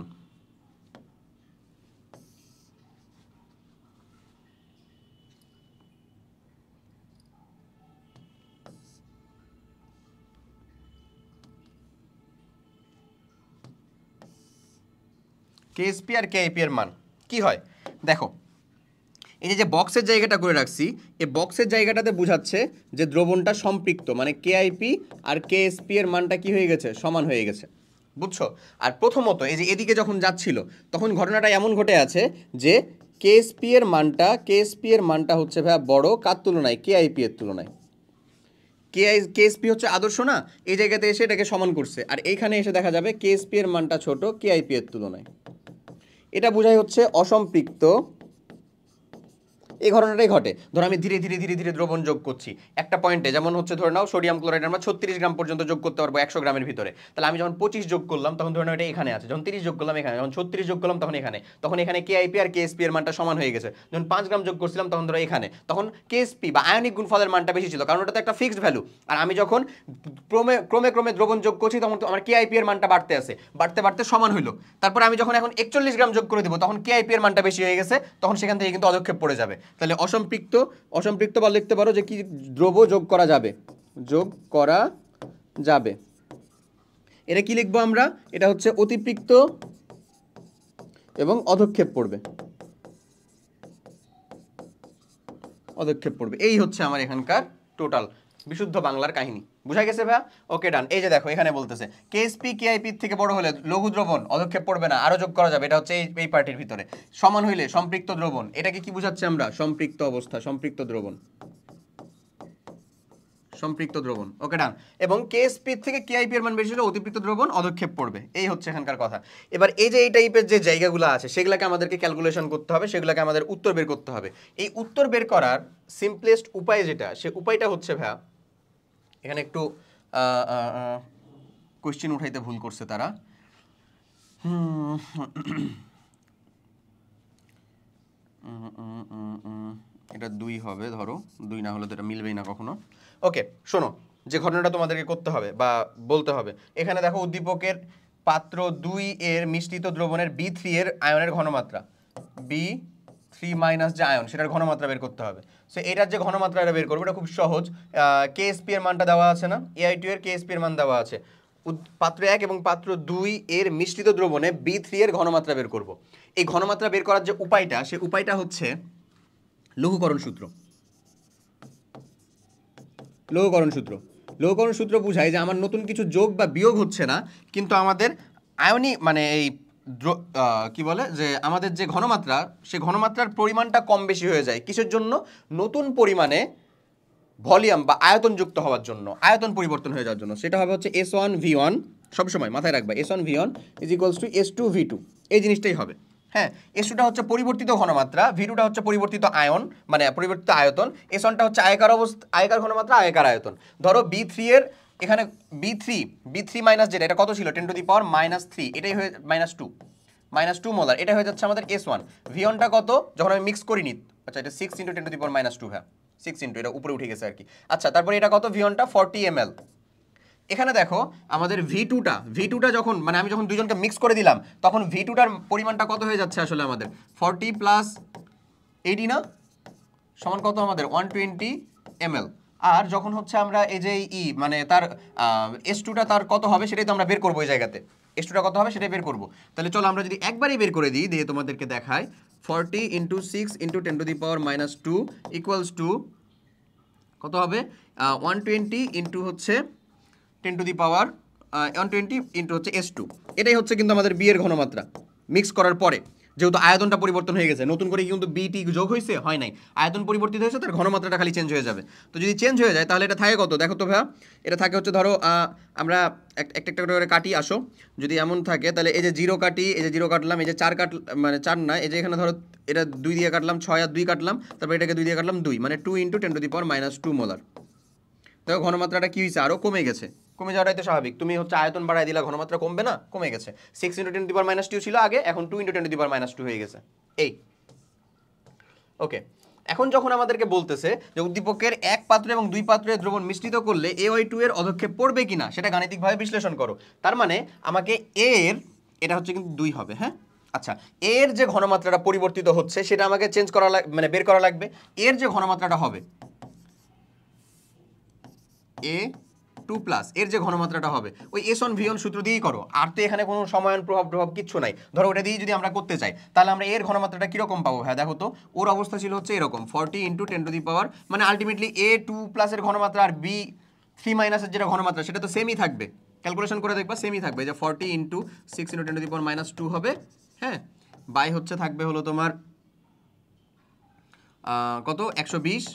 S1: কেএসপি আর কেআইপি এর মান কি হয় দেখো, এই যে বক্সের জায়গাটা করে রাখছি, এই বক্সের জায়গাটাতে বোঝাচ্ছে যে দ্রবণটা সম্পৃক্ত, মানে কেআইপি আর কেএসপি এর মানটা কি হয়ে গেছে? সমান হয়ে গেছে। বুঝছো? আর প্রথমত এই যে এদিকে যখন যাচ্ছিল তখন ঘটনাটা এমন ঘটে আছে যে কেএসপি এর মানটা হচ্ছে ভাইয়া বড় কার তুলনায়? কেআইপি এর তুলনায়। কেএসপি হচ্ছে আদর্শ না, এই জায়গাতে এসে এটাকে সমান করছে, আর এইখানে এসে দেখা যাবে কেএসপি এর মানটা ছোট কেআইপি এর তুলনায়। এটা বোঝাই হচ্ছে অসম্পৃক্ত। এই ঘটনাটাই ঘটে। ধরো আমি ধীরে ধীরে ধীরে ধীরে দ্রবণ যোগ করছি একটা পয়েন্টে, যেমন হচ্ছে ধরে নাও সোডিয়াম ক্লোরাইড আমরা 36 গ্রাম পর্যন্ত যোগ করতে পারবো 100 গ্রামের ভিতরে। তাহলে আমি যখন 25 যোগ করলাম তখন ধরে নাও এটা এখানে আছে, যখন 30 যোগ করলাম এখানে, যখন 36 যোগ করলাম তখন এখানে কেআইপি আর কেএসপি এর মানটা সমান হয়ে গেছে। যখন 5 গ্রাম যোগ করছিলাম তখন ধরো এখানে, তখন কেএসপি বা আয়নিক গুণফলের মানটা বেশি ছিল, কারণ ওটা তো একটা ফিক্সড ভ্যালু। আর আমি যখন ক্রমে ক্রমে ক্রমে দ্রবণ যোগ করছি তখন তো আমার কেআইপি এর মানটা বাড়তে আছে, বাড়তে বাড়তে সমান হইলো। তারপর আমি যখন এখন 41 গ্রাম যোগ করে দেবো তখন কেআইপি এর মানটা বেশি হয়ে গেছে, তখন সেখান থেকে কিন্তু অদক্ষেপ পড়ে যাবে। তাহলে অসম্পৃক্ত বা লিখতে পারো যে কি দ্রব্য যোগ করা যাবে। এটা কি লিখবো আমরা? এটা হচ্ছে অতিপৃক্ত এবং অধক্ষেপ পড়বে, এই হচ্ছে আমার এখানকার টোটাল বিশুদ্ধ বাংলার কাহিনী, বুঝা গেছে ভাইয়া? ওকে ডান। এই যে দেখো এখানে বলতেছে কেএসপি কেআইপি থেকে বড় হলে লঘু দ্রবণ অধক্ষেপ পড়বে না, আরো যোগ করা যাবে, এটা হচ্ছে এই পার্টির ভিতরে। সমান হইলে সম্পৃক্ত দ্রবণ, এটাকে কি বুঝাচ্ছে আমরা? সম্পৃক্ত অবস্থা, সম্পৃক্ত দ্রবণ, সম্পৃক্ত দ্রবণ। ওকে ডান। এবং কেএসপি থেকে কেআইপি এর মান বেশি হলে অতিপৃক্ত দ্রবণ অধক্ষেপ পড়বে, এই হচ্ছে এখানকার কথা। এবার এই যে এই টাইপের যে জায়গাগুলো আছে সেগুলোকে আমাদেরকে ক্যালকুলেশন করতে হবে, সেগুলোকে আমাদের উত্তর বের করতে হবে। এই উত্তর বের করার সিম্পলেস্ট উপায় যেটা, সে উপায়টা হচ্ছে ভাইয়া, এখানে একটু কোশ্চেন উঠাইতে ভুল করছে তারা। এটা 2 হবে, ধরো 2 না হলে তো এটা মিলবেই না কখনো। ওকে শোনো, যে ঘটনাটা তোমাদেরকে করতে হবে বা বলতে হবে, এখানে দেখো উদ্দীপকের পাত্র 2 এর মিশ্রিত দ্রবণের B3 এর আয়নের ঘনমাত্রা, B3 মাইনাস যে আয়ন সেটার ঘনমাত্রা বের করতে হবে। সো এটার যে ঘনমাত্রাটা বের করবো এটা খুব সহজ। কেএসপি এর মানটা দেওয়া আছে না, AI2 এর কেএসপি এর মান দেওয়া আছে। পাত্র 1 এবং পাত্র 2 এর মিশ্রিত দ্রবণে B3 এর ঘনমাত্রা বের করব। এই ঘনমাত্রা বের করার যে উপায়টা, সেই উপায়টা হচ্ছে লঘুকরণ সূত্র। লঘুকরণ সূত্র, লঘুকরণ সূত্র বুঝায় যে আমার নতুন কিছু যোগ বা বিয়োগ হচ্ছে না, কিন্তু আমাদের আয়নিক মানে এই কি বলে যে আমাদের যে ঘনমাত্রা, সেই ঘনমাত্রার পরিমাণটা কম বেশি হয়ে যায়। কিসের জন্য? নতুন পরিমাণে ভলিউম বা আয়তন যুক্ত হওয়ার জন্য, আয়তন পরিবর্তন হয়ে যাওয়ার জন্য। সেটা হবে হচ্ছে S1V1, সবসময় মাথায় রাখবা S1V1 is equals to S2V2, এই জিনিসটাই হবে। হ্যাঁ, S2টা হচ্ছে পরিবর্তিত ঘনমাত্রা, V2টা হচ্ছে পরিবর্তিত আয়ন মানে পরিবর্তিত আয়তন, S1টা হচ্ছে আয়কার অবস্থা, আয়কার ঘনমাত্রা, আয়কার আয়তন। ধরো B3 এর এখানে B3 মাইনাস যেটা, এটা কত ছিল? 10 টু দি পাওয়ার -3, এটাই হয়ে -2 মোলার, এটা হয়ে যাচ্ছে আমাদের S1। V1টা কত যখন আমি মিক্স করিনি? আচ্ছা এটা 6 × 10 টু দি পাওয়ার -2, হ্যাঁ 6 ইন্টু, এটা উপরে উঠে গেছে আর কি। আচ্ছা তারপরে এটা কত? V1টা 40 ml। এখানে দেখো আমাদের V2টা যখন মানে আমি যখন দুইজনকে মিক্স করে দিলাম, তখন V2টার পরিমাণটা কত হয়ে যাচ্ছে আসলে আমাদের? 40 প্লাস 80 না, সমান কত আমাদের? 120 ml। আর যখন হচ্ছে আমরা এই যে মানে তার S2টা তার কত হবে সেটাই তো আমরা বের করবো এই জায়গাতে। S2টা কত হবে সেটাই বের করবো। তাহলে চলো আমরা যদি একবারই বের করে দিই, দিয়ে তোমাদেরকে দেখাই। 40 × 6 × 10 two the power -2 equals to কত হবে? 120 ইন্টু হচ্ছে 10 টু দি পাওয়ার 120 ইন্টু হচ্ছে S2। এটাই হচ্ছে কিন্তু আমাদের বি এর ঘনমাত্রা মিক্স করার পরে, যেহেতু আয়তনটা পরিবর্তন হয়ে গেছে। নতুন করে কিন্তু বিটি যোগ হয়েছে? হয় নাই, আয়তন পরিবর্তিত হয়েছে, তার ঘনমাত্রাটা খালি চেঞ্জ হয়ে যাবে। তো যদি চেঞ্জ হয়ে যায় তাহলে এটা থাকে কত? দেখো তো ভাইয়া, এটা থাকে হচ্ছে ধরো আমরা একটা করে কাটি, আসো। যদি এমন থাকে তাহলে এই যে 0 কাটি, এই যে 0 কাটলাম, এই যে 4 মানে 4 না, এই যে এখানে ধরো এটা 2 দিয়ে কাটলাম, 6 আর 2 কাটলাম, তারপর এটাকে 2 দিয়ে কাটলাম 2, মানে 2 × 10 টু দি পাওয়ার -2 মোলার। দেখো ঘনমাত্রাটা কি হয়েছে? আরও কমে গেছে। কমে যাওয়াটাই তো স্বাভাবিক। তুমি হচ্ছে আয়তন বাড়ায় দিলা, ঘনমাত্রা কমবে না? কমে গেছে। 6 × 10 টু দি পাওয়ার -2 ছিল আগে, এখন 2 × 10 টু দি পাওয়ার -2 হয়ে গেছে। এই ওকে, এখন যখন আমাদেরকে বলতেছে যে উদ্দীপকের 1 পাত্র এবং 2 পাত্রের দ্রবণ মিশ্রিত করলে AI2 এর অধক্ষেপ পড়বে কিনা সেটা গাণিতিকভাবে বিশ্লেষণ করো। তার মানে আমাকে এর, এটা হচ্ছে কিন্তু 2 হবে, হ্যাঁ আচ্ছা, এর যে ঘনমাত্রাটা পরিবর্তিত হচ্ছে সেটা আমাকে চেঞ্জ করা মানে বের করা লাগবে। এর যে ঘনমাত্রাটা হবে A2 প্লাস, এর যে ঘনমাত্রাটা হবে ওই S1V1 সূত্র দিয়েই করো। আর তো এখানে কোনো সমায়ন প্রভাব কিচ্ছু নাই। ধরো ওটা দিয়ে যদি আমরা করতে চাই তাহলে আমরা এর ঘনমাত্রাটা কিরকম পাবো? হ্যাঁ দেখো তো, ওর অবস্থা ছিল হচ্ছে এরকম 40 × 10 টু দি পাওয়ার, মানে আলটিমেটলি A2 প্লাসের ঘনমাত্রা আর B3 মাইনাসের যেটা ঘনমাত্রা সেটা তো সেমই থাকবে। ক্যালকুলেশন করে দেখবা সেমই থাকবে, যে 40 × 6 × 10 টু দি পাওয়ার -2 হবে, হ্যাঁ, বাই হচ্ছে থাকবে হলো তোমার কত? 120।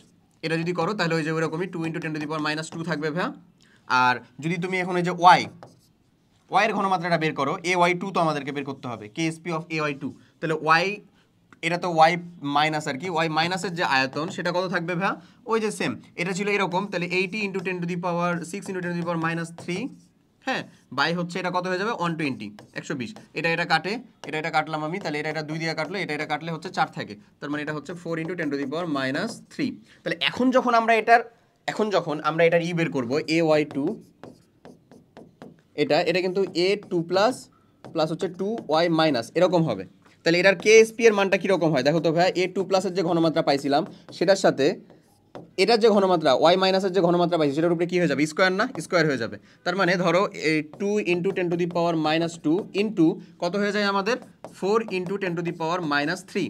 S1: এটা যদি করো তাহলে ওই যে ওইরকমই 2 × 10 টু দি পাওয়ার -2 থাকবে ভাইয়া। আর যদি তুমি এখন এই যে ওয়াই এর ঘনমাত্রাটা বের করো, AY2 তো আমাদেরকে বের করতে হবে, KSP অফ AY2, তাহলে ওয়াই, এটা তো ওয়াই মাইনাস আর কি, ওয়াই মাইনাসের যে আয়তন সেটা কত থাকবে ভাইয়া? ওই যে সেম, এটা ছিল এরকম, তাহলে 80 × 10 two the power 6 × 10 two the পাওয়ার -3, হ্যাঁ, বাই হচ্ছে এটা কত হয়ে যাবে? 120, 120। এটা কাটে, এটা কাটলাম আমি, তাহলে এটা 2 দিয়ে কাটলো, এটা কাটলে হচ্ছে 4 থাকে, তার মানে এটা হচ্ছে 4 × 10 টু দি পাওয়ার -3। তাহলে এখন যখন আমরা এটার বের করবো AY2, এটা কিন্তু A2 প্লাস হচ্ছে 2Y মাইনাস এরকম হবে। তাহলে এটার KSP এর মানটা কীরকম হয় দেখো তো ভাই? A2 প্লাসের যে ঘনমাত্রা পাইছিলাম সেটার সাথে এটার যে ঘনমাত্রা Y মাইনাসের যে ঘনমাত্রা পাইছি সেটার উপরে কী হয়ে যাবে? স্কোয়ার না? স্কোয়ার হয়ে যাবে। তার মানে ধরো 2 × 10 টু দি পাওয়ার -2 ইন্টু কত হয়ে যায় আমাদের? 4 × 10 টু দি পাওয়ার -3,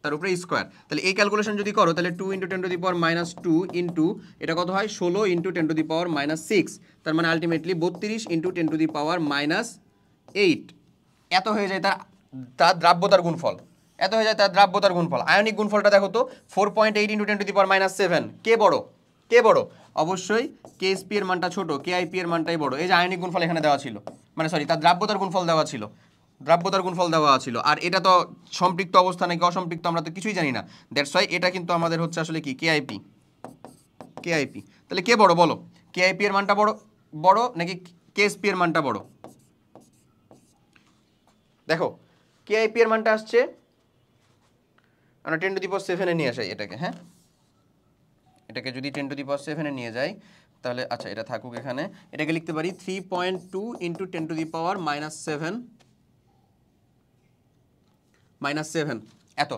S1: তার উপরে স্কোয়ার। তাহলে এই ক্যালকুলেশন যদি করো তাহলে 2 × 10⁻² ইন্টু এটা কত হয় 16 × 10⁻6, তার মানে আলটিমেটলি 32 × 10⁻8 এত হয়ে যায় তার দ্রাব্যতার গুণফল। এত হয়ে যায় তার দ্রাব্যতার গুণফল। আয়নিক গুণফলটা দেখো তো 4.8 × 10⁻7। কে বড়? কে বড়? অবশ্যই KSP এর মানটা ছোট, KIP এর মানটাই বড়। এই যে আয়নিক গুণফল এখানে দেওয়া ছিল, মানে সরি তার দ্রাব্যতার গুণফল দেওয়া ছিল, দ্রাব্যতার গুণফল দেওয়া ছিল। আর এটা তো সম্পৃক্ত অবস্থা নাকি অসম্পৃক্ত আমরা তো কিছুই জানি না। দ্যাটস ওয়াই এটা কিন্তু আমাদের হচ্ছে আসলে কি KIP। KIP তাহলে কে বড় বলো? KIP এর মানটা বড় বড় নাকি KSP এর মানটা বড়? দেখো KIP এর মানটা আসছে, আমরা 10⁻7 নিয়ে আসি এটাকে। হ্যাঁ, এটাকে যদি 10⁻7 নিয়ে যাই তাহলে আচ্ছা এটা থাকুক এখানে, এটাকে লিখতে পারি 3.2 × 10⁻7 এত।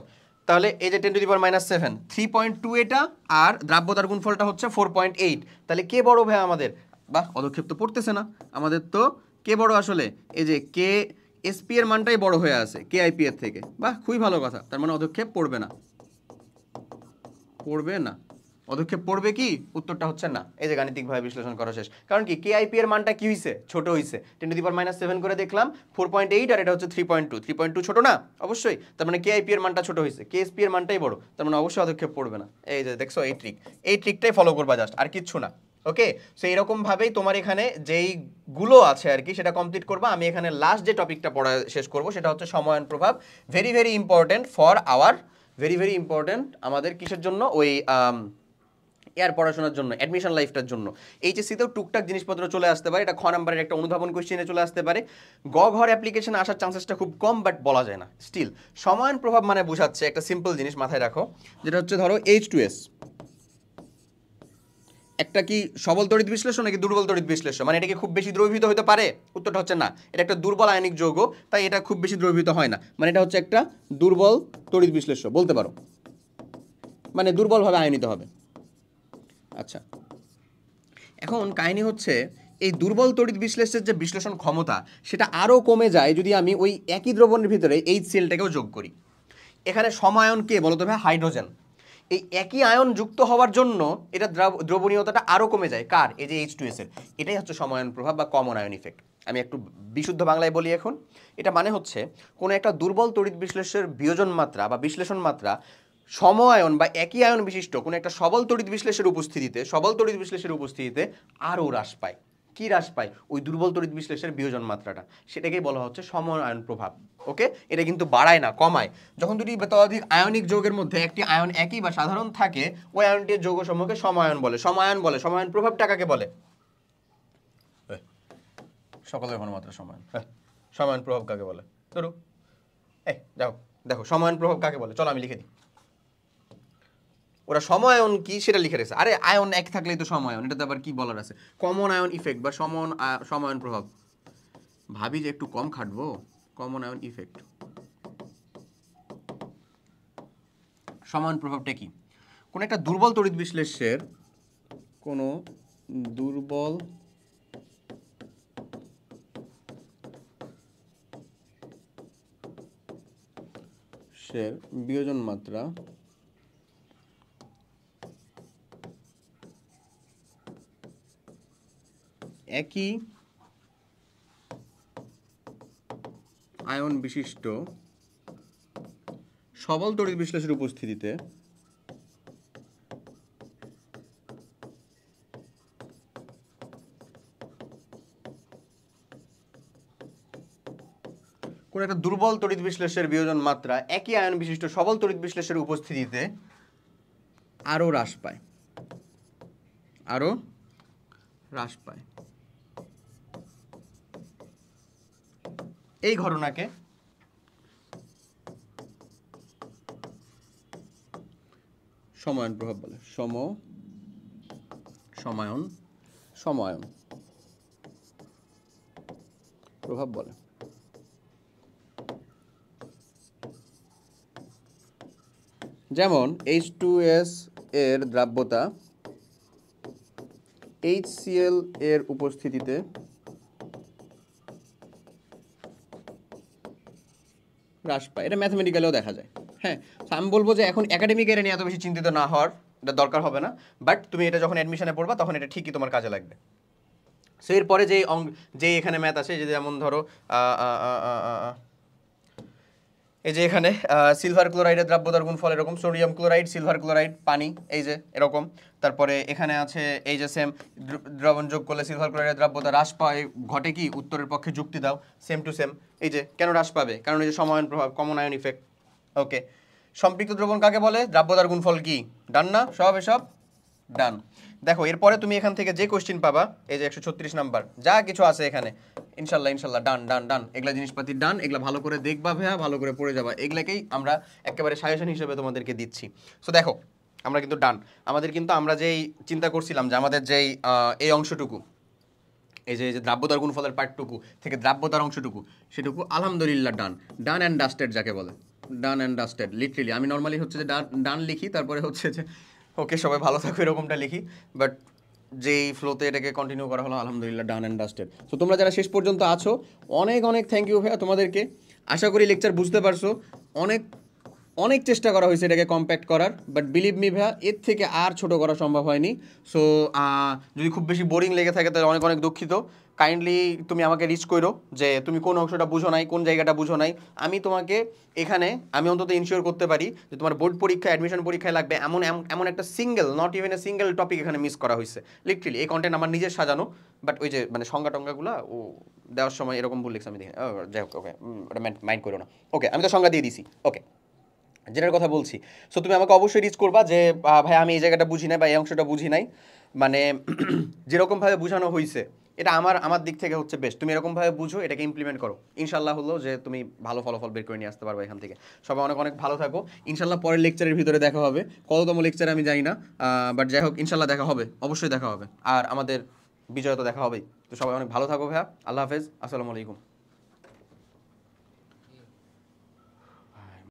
S1: তাহলে এই যে 10⁻7 3.2 এটা, আর দ্রাব্যতার গুণফলটা হচ্ছে 4.8। তাহলে কে বড় ভাই আমাদের? বাহ, অদক্ষেপ তো পড়তেছে না আমাদের। তো কে বড় আসলে? এই যে KSP এর মানটাই বড় হয়ে আছে KIP এর থেকে। বাহ, খুবই ভালো কথা। তার মানে অদক্ষেপ পড়বে না, পড়বে না। অদক্ষেপ পড়বে কি? উত্তরটা হচ্ছে না। এই যে গাণিতিকভাবে বিশ্লেষণ করা শেষ। কারণ কি KIP এর মানটা কি হইছে? ছোট হইছে। 10⁻7 করে দেখলাম 4.8 আর এটা হচ্ছে 3.2। 3.2 ছোট না? অবশ্যই। তার মানে KIP এর মানটা ছোট হইছে, KSP এর মানটাই বড়। তার মানে অবশ্যই অদক্ষেপ পড়বে না। এই যে দেখছো এই ট্রিক, এই ট্রিকটাই ফলো করবা জাস্ট, আর কিচ্ছু না। ওকে, সো এইরকম ভাবেই তোমার এখানে যেইগুলো আছে আর কি সেটা কমপ্লিট করবা। আমি এখানে লাস্ট যে টপিকটা পড়া শেষ করব সেটা হচ্ছে সময়ন প্রভাব। Very very important for our, very very important আমাদের কিসের জন্য? ওই এর পড়াশোনার জন্য, অ্যাডমিশন লাইফটার জন্য। এইচএসসিতেও টুকটাক জিনিসপত্র চলে আসতে পারে। এটা খ নাম্বারের একটা অনুধাবন কোশ্চেনে চলে আসতে পারে। ঘর অ্যাপ্লিকেশন আসার চান্সেসটা খুব কম, বাট বলা যায় না। স্টিল সমান প্রভাব মানে বোঝাচ্ছে একটা সিম্পল জিনিস মাথায় রাখো, যেটা হচ্ছে ধরো H2S একটা কি সবল তড়িৎ বিশ্লেষণ নাকি দুর্বল তড়িৎ বিশ্লেষণ? মানে এটা কি খুব বেশি দ্রবীভূত হতে পারে? উত্তরটা হচ্ছে না। এটা একটা দুর্বল আয়নিক যৌগ, তাই এটা খুব বেশি দ্রবীভূত হয় না। মানে এটা হচ্ছে একটা দুর্বল তড়িৎ বিশ্লেষ্য বলতে পারো, মানে দুর্বলভাবে আয়নিত হবে। আচ্ছা, এখন কাহিনী হচ্ছে এই দুর্বল তড়িৎ বিশ্লেষের যে বিশ্লেষণ ক্ষমতা সেটা আরও কমে যায় যদি আমি ওই একই দ্রবণের ভিতরে HCl-টাকেও যোগ করি। এখানে সমায়ন কে বলো তো ভাই? হাইড্রোজেন। এই একই আয়ন যুক্ত হওয়ার জন্য এটা দ্রবণীয়তাটা আরও কমে যায়। কার? এই যে H2S এর। এটাই হচ্ছে সমায়ন প্রভাব বা কমন আয়ন ইফেক্ট। আমি একটু বিশুদ্ধ বাংলায় বলি এখন। এটা মানে হচ্ছে কোনো একটা দুর্বল তড়িৎ বিশ্লেষের বিয়োজন মাত্রা বা বিশ্লেষণ মাত্রা সম-আয়ন বা একই আয়ন বিশিষ্ট কোনো একটা সবল তড়িৎ বিশ্লেষের উপস্থিতিতে আরও হ্রাস পায়। কি হ্রাস পায়? ওই দুর্বল তড়িৎ বিশ্লেষের বিয়োজন মাত্রাটা, সেটাকেই বলা হচ্ছে সম-আয়ন প্রভাব। ওকে, এটা কিন্তু বাড়ায় না, কমায়। যখন দুটি ততোধিক আয়নিক যৌগের মধ্যে একটি আয়ন একই বা সাধারণ থাকে, ওই আয়নটির যৌগ সমূহকে সম-আয়ন বলে। সম-আয়ন প্রভাবটা কাকে বলে? সকলের ঘনমাত্রা সমান। সম-আয়ন প্রভাব কাকে বলে? ধরো যাও দেখো সম-আয়ন প্রভাব কাকে বলে, চলো আমি লিখে দিই। ওরা সম-আয়ন কি সেটা লিখে রেখেছে। আরে আয়ন এক থাকলেই তো সম-আয়ন, এটাতে আবার কি বলার আছে? কমন আয়ন ইফেক্ট বা সম-আয়ন প্রভাব। ভাবি যে একটু কম খাটবো। কমন আয়ন ইফেক্ট, সম-আয়ন প্রভাবটা কি? কোন একটা দুর্বল তড়িৎ বিশ্লেষ্যের কোনো দুর্বল বিয়োজন মাত্রা একই আয়ন বিশিষ্ট সবল তড়িৎ বিশ্লেষের উপস্থিতিতে কোন একটা দুর্বল তড়িৎ বিশ্লেষের বিয়োজন মাত্রা একই আয়ন বিশিষ্ট সবল তড়িৎ বিশ্লেষের উপস্থিতিতে আরও হ্রাস পায়, আরও হ্রাস পায়। এই ঘটনাকে সমায়ন প্রভাব বলে। সমায়ন প্রভাব বলে। যেমন H2S এর দ্রাব্যতা HCl এর উপস্থিতিতে হ্রাস পায়, এটা ম্যাথমেটিক্যালেও দেখা যায়। হ্যাঁ, তো আমি বলবো যে এখন একাডেমিক এটা নিয়ে এত বেশি চিন্তিত না হওয়ার, এটা দরকার হবে না, বাট তুমি এটা যখন অ্যাডমিশনে পড়বা তখন এটা ঠিকই তোমার কাজে লাগবে। সো এরপরে যে এখানে ম্যাথ আছে, যে যেমন ধরো এই যে এখানে সিলভার ক্লোরাইডের দ্রাব্যতার গুণফল এরকম, সোডিয়াম ক্লোরাইড, সিলভার ক্লোরাইড, পানি, এই যে এরকম। তারপরে এখানে আছে এই যে সেম দ্রবণ যোগ করলে সিলভার ক্লোরাইডের দ্রাব্যতা হ্রাস পায়, ঘটে কি? উত্তরের পক্ষে যুক্তি দাও, সেম টু সেম। এই যে কেন হ্রাস পাবে? কারণ এই যে সমায়ন প্রভাব, কমন আয়ন ইফেক্ট। ওকে, সম্পৃক্ত দ্রবণ কাকে বলে? দ্রাব্যতার গুণফল কি? ডান না সব? এসব ডান। দেখো এরপরে তুমি এখান থেকে যে কোশ্চিন পাবা, এই যে 136 নাম্বার যা কিছু আছে এখানে, ইনশাল্লাহ ইনশাল্লাহ ডান ডান ডান, এগুলা জিনিসপাতি ডান, এগুলা ভালো করে দেখবা ভাইয়া, ভালো করে পড়ে যাবা, এগুলাকেই আমরা একেবারে সাজেশন হিসেবে তোমাদেরকে দিচ্ছি। সো দেখো আমরা কিন্তু ডান, আমাদের কিন্তু আমরা যেই চিন্তা করছিলাম যে আমাদের যেই এই অংশটুকু, এই যে দ্রাব্যতার গুণফলের পার্টটুকু থেকে দ্রাব্যতার অংশটুকু, সেটুকু আলহামদুলিল্লাহ ডান, ডান অ্যান্ড ডাস্টেড যাকে বলে, ডান অ্যান্ড ডাস্টেড। লিটারেলি আমি নর্মালি হচ্ছে যে ডান লিখি, তারপরে হচ্ছে যে ওকে সবাই ভালো থাকো এরকমটা লিখি, বাট যেই ফ্লোতে এটাকে কন্টিনিউ করা হলো, আলহামদুলিল্লাহ ডান অ্যান্ড ডাস্টেড। তো তোমরা যারা শেষ পর্যন্ত আছো, অনেক অনেক থ্যাংক ইউ ভাইয়া তোমাদেরকে। আশা করি লেকচার বুঝতে পারছো। অনেক অনেক চেষ্টা করা হয়েছে এটাকে কম্প্যাক্ট করার, বাট বিলিভ মি ভাইয়া এর থেকে আর ছোট করা সম্ভব হয়নি। সো যদি খুব বেশি বোরিং লেগে থাকে তাহলে অনেক অনেক দুঃখিত। কাইন্ডলি তুমি আমাকে রিচ করো যে তুমি কোন অংশটা বুঝো নাই, কোন জায়গাটা বুঝো নাই। আমি তোমাকে এখানে আমি অন্তত ইনশিওর করতে পারি যে তোমার বোর্ড পরীক্ষা, অ্যাডমিশন পরীক্ষায় লাগবে এমন এমন একটা single, not even a single topic এখানে মিস করা হয়েছে। লিটারেলি এই কন্টেন্ট আমার নিজের সাজানো, বাট ওই যে মানে সংজ্ঞা টঙ্গাগুলো ও দেওয়ার সময় এরকম ভুল লিখছি আমি দেখি। যাই হোক, ওকে ওটা মাইন্ড করো না। ওকে, আমি তো সংজ্ঞা দিয়ে দিছি। ওকে, যেটার কথা বলছি, সো তুমি আমাকে অবশ্যই রিচ করবা যে ভাই আমি এই জায়গাটা বুঝি নাই বা এই অংশটা বুঝি নাই, মানে যেরকমভাবে বোঝানো হয়েছে এটা আমার দিক থেকে হচ্ছে বেস্ট। তুমি এরকমভাবে বুঝো, এটাকে ইমপ্লিমেন্ট করো, ইনশাল্লাহ হলো যে তুমি ভালো ফলাফল বের করে নিয়ে আসতে পারবে এখান থেকে। সবাই অনেক অনেক ভালো থাকো, ইনশাল্লাহ পরের লেকচারের ভিতরে দেখা হবে। কততম লেকচারে আমি জানি না, বাট যাই হোক ইনশাল্লাহ দেখা হবে, অবশ্যই দেখা হবে, আর আমাদের বিজয় তো দেখা হবেই। তো সবাই অনেক ভালো থাকো ভাইয়া, আল্লাহ হাফেজ, আসসালামু আলাইকুম।